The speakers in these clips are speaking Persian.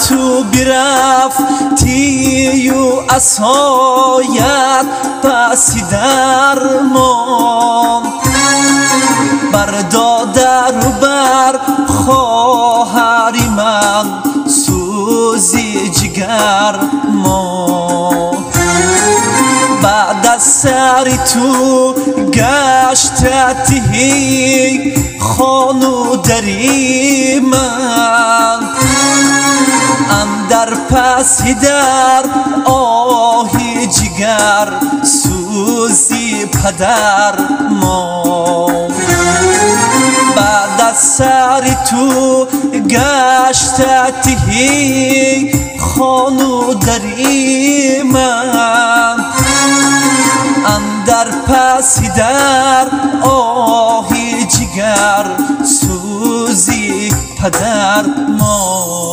تو برفتی و عصایت بسی درمان بر دادر و بر خواهری من سوزی جگر ما بعد از سری تو گشتتی خانو دری من اندر پسی در آهی جگر سوزی پدر ما بعد از سری تو گشتتی خانو دری من اندر پسی در آهی جگر سوزی پدر ما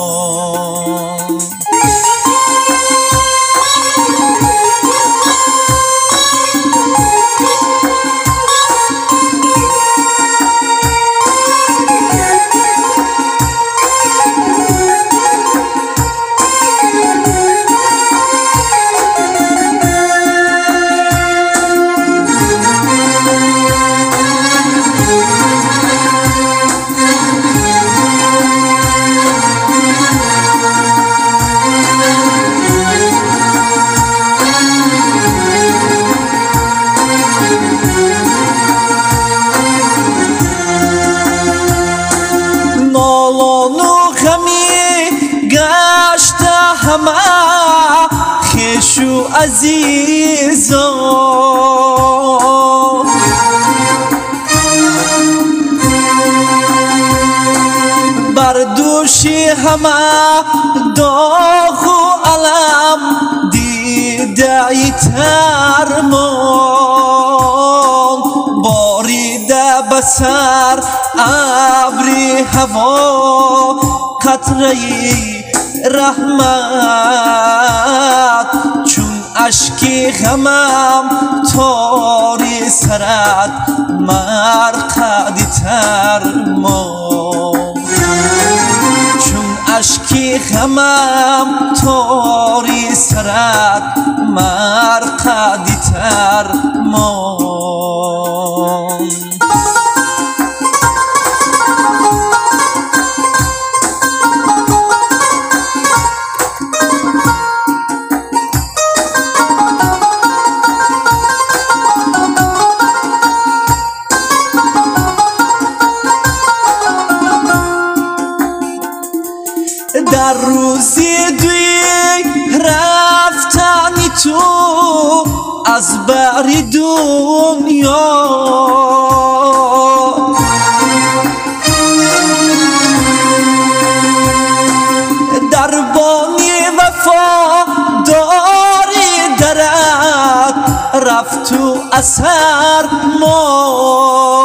خیشو عزیزان بر دوشی همه داغ و علم دیده ای ترمان باریده بسر ابری هوا قطره رحمت چون اشکی غمم تاری سرد مرقدی ترمان چون اشکی غمم تاری سرد مرقدی ترمان در روزی دوی رفتنی تو از بری دنیا در بانی وفا داری درد رفت تو اثر مان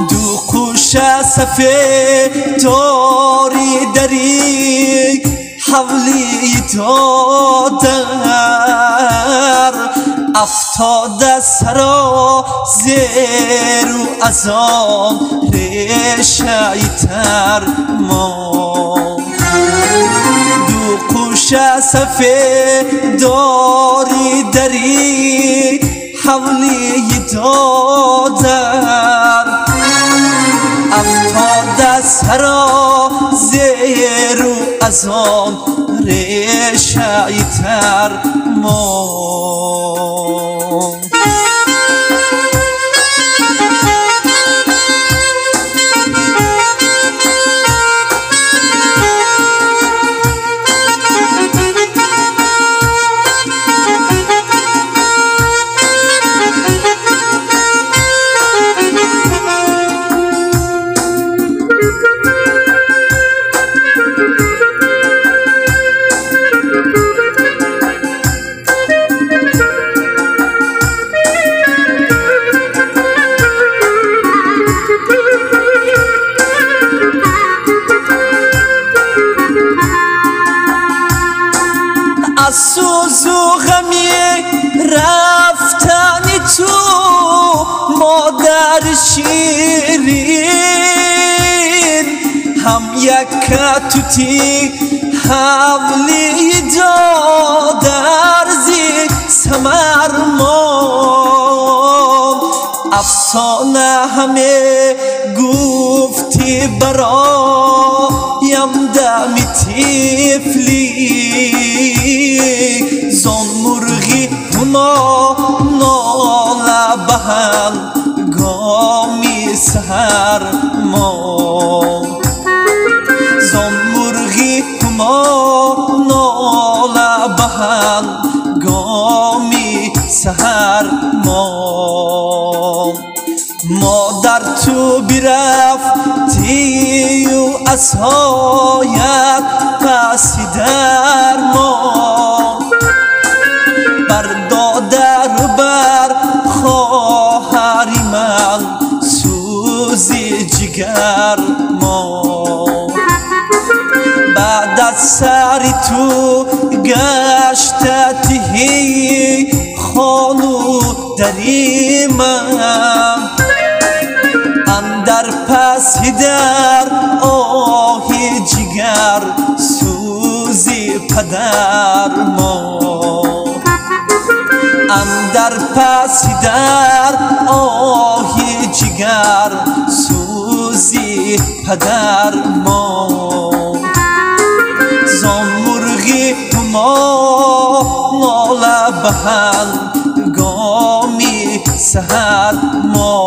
دو قوش سفید داری دری حولی دادر افتاده سرا زیر و ازان ریشه ترمان دو قوش سفید داری دری حولی دادر افتاده سرا زیر و ازان ریشه ترمان از سوز و غمی رفتن تو مادر شیرین هم یک توتی حولی دادر زی سمرمان افسانه همه گفتی برایم دمی تفلی زن مرغی هما ناله بهن گامی سهر ما زن مرغی هما ناله بهن گامی سهر ما مادر تو برفتی و عصایت پسی در ما بردادر بر خواهری من سوزی جگر ما بعد از سری تو گشته تهی خانو دری من اندر پسی در آهی جگر سوزی پدر ما اندر پسی در آهی جگر سوزی پدر ما زن مرغی ما ناله بهن گامی سهر ما